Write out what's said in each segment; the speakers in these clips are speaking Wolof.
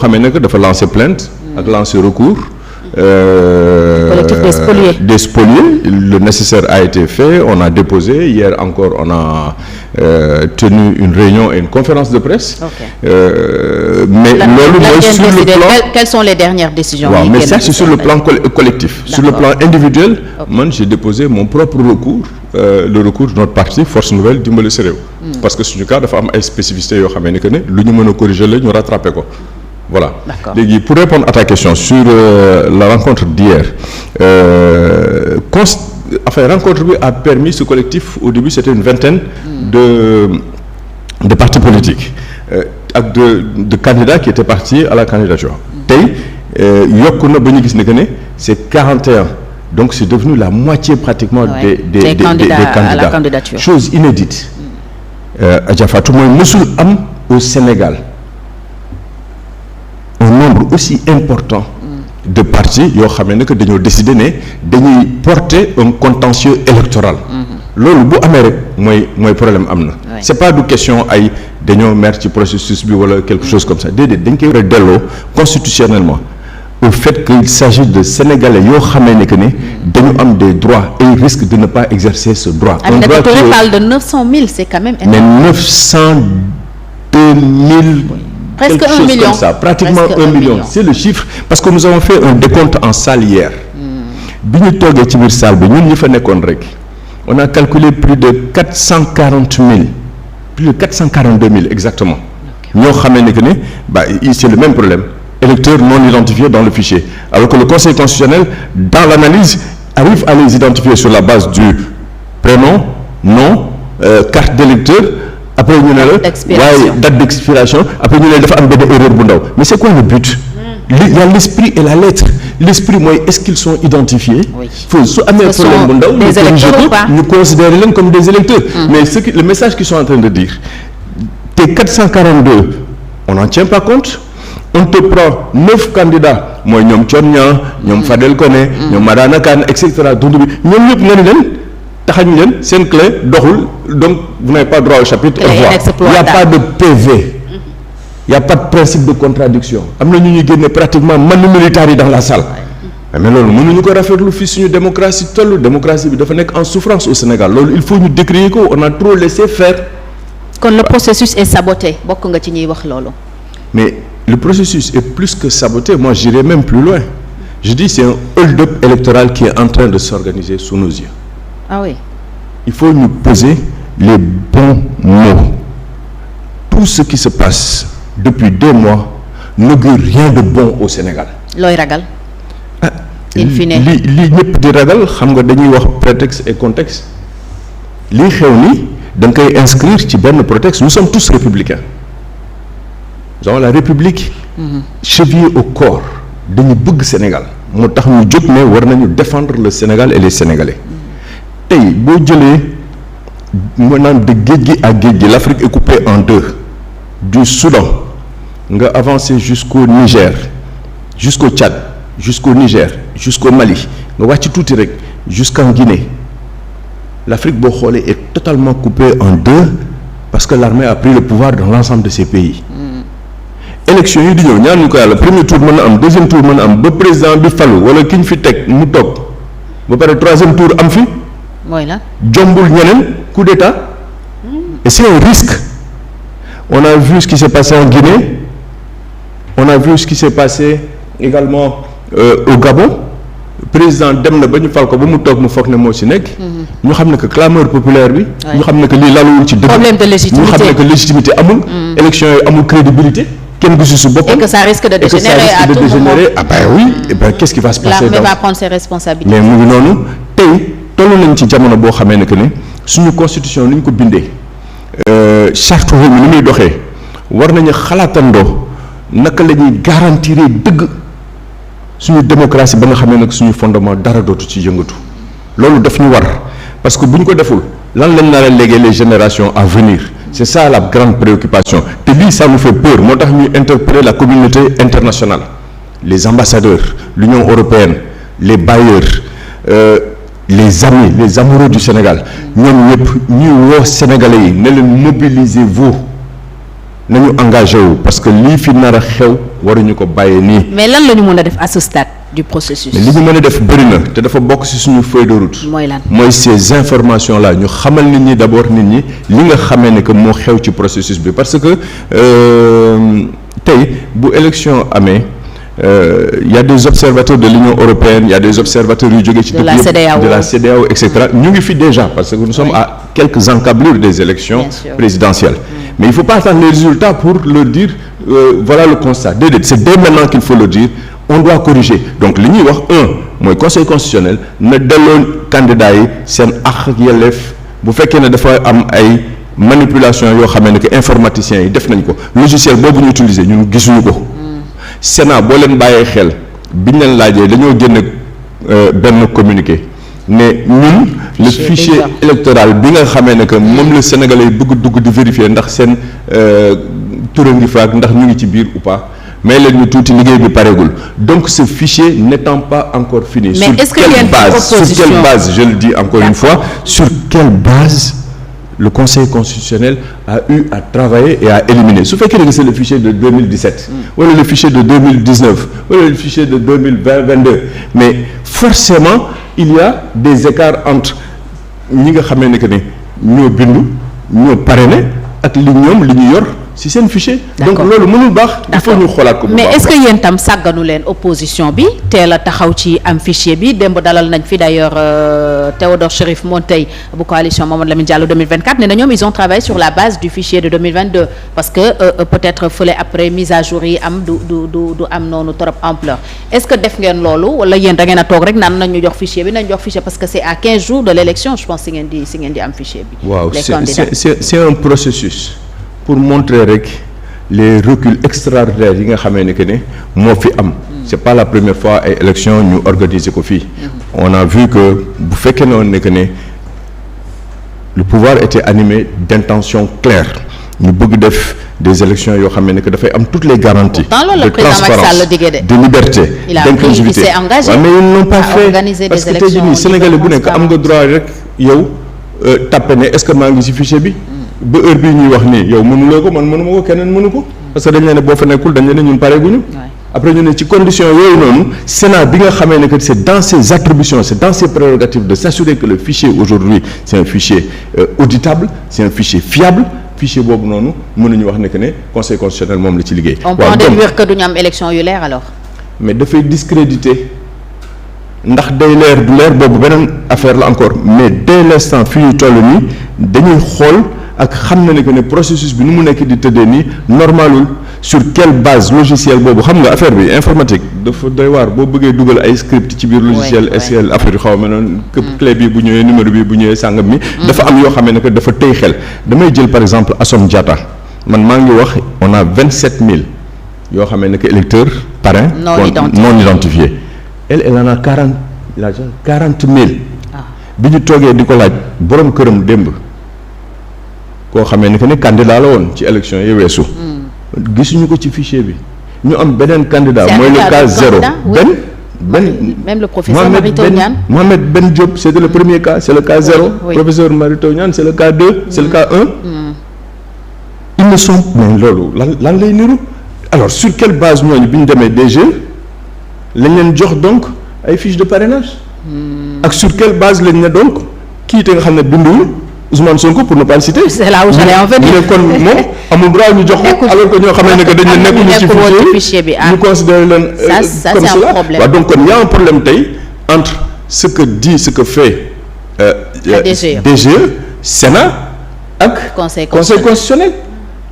xamee ne que dafa lancer plainte ak lancer recours. Collectif des spoliés. Le nécessaire a été fait, on a déposé. Hier encore, on a tenu une réunion et une conférence de presse. Okay. Mais sur le plan... Quelles sont les dernières décisions? Mais ça, c'est sur le plan collectif. Sur le plan individuel, moi, j'ai déposé mon propre recours, le recours de notre parti, Force Nouvelle Dimbali Sa Réew. Parce que suñu cas dafa am ay spécificités yoo xamee ne que ne lu ñu mën a corriger la ñu rattraper ko. Voilà. Léegi pour répondre à ta question sur la rencontre d'hier, rencontre bi a permis ce collectif, au début c'était une vingtaine de partis politiques ak de candidats qui étaient partis à la candidature. Tey yokku na ba ñu gis ne que ne c'est 41, donc c'est devenu la moitié pratiquement des candidats à la candidature. Chose inédite. Adja Fatou mooy mësul am au Sénégal un nombre aussi important de partis yoo xam ne que dañoo décider ne dañuy porter un contentieux électoral. Loolu bu amee rek mooy problème am na. C'est pas du question ay dañoo mer ci processus bi wala quelque chose comme ça déedéet dañ koy war a delloo constitutionnellement au fait qu'il s'agit de Sénégalais yoo xamee ne que ne dañu am des droits et ils risquent de ne pas exercer ce droit. Un droit qui parle de 900 000, c'est quand même énorme. Mais 902 000. Presque 1 million. Comme ça, pratiquement 1 million. C'est le chiffre parce que nous avons fait un décompte en salle hier. Bi ñu toogee ci biir salle bi ñun ñi fa nekkoon rek on a calculé plus de 440 000, plus de 442 000 exactement. ñoo xamee ne que ne c'est le même problème. Électeurs non identifiés dans le fichier. Alors que le Conseil constitutionnel, dans l'analyse, arrive à les identifier sur la base du prénom, nom, carte d'électeur. Après ñu ne la waaye date d'expiration après ñu ne dafa am benn erreur bu ndaw mais c'est quoi le but? Il y a l'esprit et la lettre. L'esprit mooy est-ce qu'ils sont identifiés? Faut su amee problème bu ndaw ñu considérer leen comme des électeurs. Mais le message qu'ils sont en train de dire te 442 on n'en tient pas compte. On te prend 9 candidats mooy ñoom Thione Niang ñoom Fadel Koné ñoom Madana Kane et cetera dund bi ñoom ñëpp nga ni leen taxañ leen seen clé doxul donc vous n'avez pas droit au chapitre. Il n'y a pas de PV. Il n'y a pas de principe de contradiction. Am na ñu ñuy génne pratiquement manu militaire yi dans la salle. Mais loolu mënuñu ko rafetlu fii suñu démocratie tollu démocratie bi dafa nekk en souffrance au Sénégal loolu il faut ñu décrier ko on a trop laissé faire. Kon le processus est saboté bokk nga ci ñuy wax loolu. Mais le processus est plus que saboté. Moi, j'irai même plus loin. Je dis c'est un hold-up électoral qui est en train de s'organiser sous nos yeux. Ah oui. Il faut nous poser les bons mots. Tout ce qui se passe depuis 2 mois n'augure rien de bon au Sénégal. Looy ragal. Il fine li ñëpp di ragal xam nga dañuy wax prétexte et contexte. Lii xew ni da nga koy inscrire ci benn prétexte. Nous sommes tous républicains. Nous avons la République chevillée au corps dañu bëgg Sénégal moo tax ñu jóg ne war nañu défendre le Sénégal et les Sénégalais tey boo jëlee maanaam de géej gi à géej gi l'Afrique est coupée en 2 du Soudan nga avancer jusqu'au Niger jusqu'au Tchad jusqu'au Niger jusqu'au Mali nga wàcc tuuti rek jusqu'en Guinée l'Afrique boo xoolee est totalement coupée en 2 parce que l'armée a pris le pouvoir dans l'ensemble de ces pays. Élection yi di ñëw ñaan ñu ko yàlla premier tour mën na am deuxième tour mën na am ba président bi falu wala ki ñu fi teg mu toog ba pare troisième tour am fi. mooy la jombul ñeneen coup d'état. Et c'est un risque. On a vu ce qui s'est passé en Guinée. On a vu ce qui s'est passé également au Gabon. Président dem na ba ñu fal ko ba mu toog mu foog ne moo ci nekk. ñu xam ne que clameur populaire bi. ñu xam ne que lii laluwul ci dëgg. problème de légitimité ñu xam ne que légitimité amul. élection yi amul crédibilité. kenn gisu si boppam et que ça risque de dégénérer à tout moment. Ah ben oui, et ben qu'est-ce qui va se passer? L'armée va prendre ses responsabilités. Mais mu ngi noonu tey tollu nañ ci jamono boo xamee ne que ne suñu constitution ni ñu ko bindee charte réew mi ni muy doxee war nañu xalaatandoo naka la ñuy garantir dëgg suñu démocratie ba nga xamee nag suñu fondement dara dootu ci yëngatu loolu daf ñu war parce que bu ñu ko deful lan lañ nar a léguer les générations à venir. C'est ça la grande préoccupation te lii ça nous fait peur moo tax ñuy interpeller la communauté internationale les ambassadeurs l'Union européenne les bailleurs les amis les amoureux du Sénégal ñoom ñëpp ñuy woo Sénégalais yi ne leen mobilisez-vous nañu engagé wu parce que lii fi nar a xew waruñu ko bàyyee nii. mais lan la ñu mën a def à ce stade du processus. mais li ñu mën a def bëri na te dafa bokk ci suñu feuille de route. mooy lan mooy ces informations là ñu xamal nit ñi d'abord nit ñi li nga xamee ne que moo xew ci processus bi parce que tey bu élection amee. Il y a des observateurs de l'Union européenne, il y a des observateurs yu jóge ci de la CEDEAO et cetera ñu ngi fi déjà parce que nous sommes à quelques encablures des élections présidentielles. Mais il faut pas attendre les résultats pour leur dire voilà le constat. Déedéet, c'est dès maintenant qu'il faut le dire. On doit corriger donc li ñuy wax mooy conseil constitutionnel na delloo candidats yi seen àq ak yelleef bu fekkee ne dafa am ay manipulation yoo xamee ne que informaticiens yi def nañ ko logiciel boobu ñu utiliser ñun gisuñu ko. Sénat boo leen bàyyee xel biñ leen laajee dañoo génne benn communiqué ne ñun le fichier électoral bi nga xamee ne que moom la Sénégalais yi bëgg dugg di vérifier ndax seen tur a ngi fa ak ndax ñu ngi ci biir ou pas mais leen ñu tuuti liggéey bi pareegul donc ce fichier n'étant pas encore fini. Mais est-ce que sur quelle base je le dis encore une fois sur quelle base le Conseil constitutionnel a eu à travailler et à éliminer su fekkee ne c'est le fichier de 2017 wala le fichier de 2019 wala le fichier de 2022 mais forcément il y a des écarts entre ñi nga xamee ne que ne ñoo bindu ñoo parrainé ak li ñu yor ci seen fichier. donc loolu mënul baax. il faut ñu xoolaat ko bu baax. mais est-ce que yéen tam sàgganu leen opposition bi teel a taxaw ci am fichier bi démb dalal nañ fi d'ailleurs Théodore Chérif Monteil bu coalition Mamadou Lamine Diallo 2024 ne na ñoom ils ont travaillé sur la base du fichier de 2022 parce que peut-être fële après mise à jour yi am du am noonu trop ampleur est-ce que def ngeen loolu wala yéen da ngeen a toog rek naan nañu jox fichier bi nañ jox fichier parce que c'est à 15 jours de l'élection je pense si ngeen di am fichier bi. waaw c'est un processus. pour montrer rek les reculs extraordinaires yi nga xamee ne que ne moo fi am. c'est pas la première fois ay élection ñu organiser ko fii. on a vu que bu fekkee ne que ne le pouvoir était animé d'intentions claires ñu bëgg def des élections yoo xam ne que dafay am toutes les garanties. de transparence de liberté d'inclusivité. mais ils n'ont pas fait parce que tey jii nii Sénégalais bu nekk am nga droit rek yow tapé ne est-ce que maa ngi ci fichier bi. ba heure bii ñuy wax nii yow mënuloo ko man mënuma ko keneen mënu ko parce que dañ leen ne boo fa nekkul dañ leen ne ñun pareeguñu. après ñu ne ci condition yooyu noonu Sénat bi nga xamee ne que c'est dans ses attributions c'est dans ses prérogatives de s'assurer que le fichier aujourd'hui c'est un fichier auditable c'est un fichier fiable fichier boobu noonu mënuñu wax ne que ne conseil constitutionnel moom la ci liggéey. on peut en déduire que duñu am élection yu leer alors. mais dafay discréditer ndax day leer du leer boobu beneen affaire la encore mais dès l'instant fi ñu toll nii dañuy xool. ak xam na ne que ne processus bi nu mu nekk di tëddee nii normalul sur quelle base logiciel boobu xam nga affaire bi informatique dafa doy waar boo bëggee dugal ay script ci biir logiciel SQL affaire yu xaw ma noonu clé bi bu ñëwee numéro bi bu ñëwee sàngam mi dafa am yoo xam ne que dafa tëy xel damay jël par exemple Assome Diatta man maa ngi wax on a 27000 yoo xam ne que électeurs parrain non identifiés elle en a 40000 bi ñu toogee di ko laaj borom këram démb koo xamee ni que ne candidat la woon ci élection yi weesu. gisuñu ko ci fichier bi ñu am beneen candidat mooy le cas zéro même le professeur Mary Teuw Niane Mohamed Ben Diop c'était le premier cas c'est le cas zéro professeur Mary Teuw Niane c'est le cas 2 c'est le cas 1 ils ne sont mais loolu lan lay niru alors sur quelle base ñooñu bi ñu demee DG lañ leen jox donc ay fiches de parrainage ak sur quelle base lañ ne donc kii te nga xam ne binduwul Ousmane Sonko pour ne pas le citer. c'est là où j'allais en venir. ñu ne kon moom amul droit ñu jox ko alors que ñoo xam ne que dañu nekkuñu ci fichier bi ñu considérer leen comme cela waaw donc kon y a un problème tey entre ce que fait DGE Sénat ak Conseil constitutionnel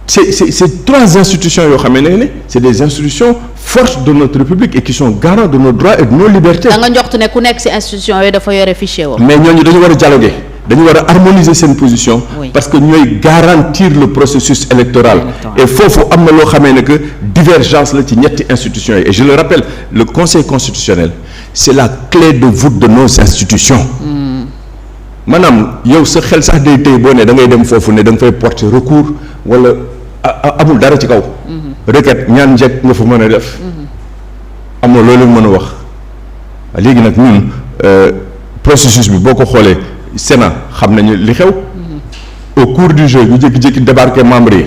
c'est trois institutions yoo xam ne c'est des institutions fortes de notre République et qui sont garants de nos droits et de nos libertés. da nga njort ne ku nekk ci institution yooyu dafa yore fichier woo. mais ñooñu dañu war a dialoguer dañu war a harmoniser seen position. parce que ñooy garantir le processus électoral. et foofu am na loo xamee ne que divergence la ci ñetti institutions yi et je le rappelle le Conseil constitutionnel c'est la clé de voûte de nos institutions. maanaam yow sa xel sax day tey boo ne da ngay dem foofu ne da nga fay porter recours wala amul dara ci kaw. requête ñaan njëkk nga fa mën a def. amoo loolu mën a wax léegi nag ñun processus bi boo ko xoolee Sénat xam nañu li xew. au cours du jeu ñu jékki-jékki débarquer membres yi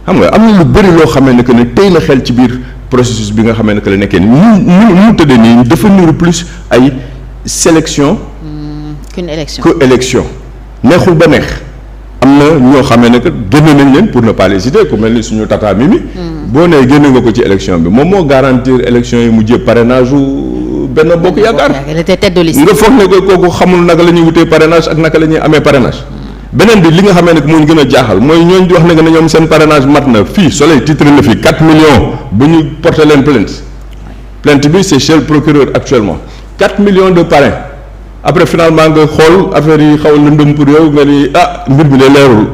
xam nga am na lu bëri loo xamee ne que ne tey na xel ci biir processus bi nga xamee ne que la nekkee ni mu tëddee nii dafa niru plus ay sélection que élection neexul ba neex. am na ñoo xamee ne que génne nañ leen pour ne pas les citer ku mel ni suñu tata Mimi. boo nee génne nga ko ci élection bi moom moo garantir élection yi mujjee parrainage u Benno Bokk Yaakaar. elle était tête de liste. nga foog ne que kooku xamul naka la ñuy wutee parrainage ak naka la ñuy amee parrainage. beneen bi li nga xamee ne que moo ñu gën a jaaxal mooy ñooñu di wax ne que ñoom seen parrainage mat na fii Soleil titre na fii 4 millions ba ñu porté leen plainte bi c'est chez le procureur actuellement 4 millions de parrains. après finalement nga xool affaire yi xaw a lëndëm pour yow nga ni mbir bi de leerul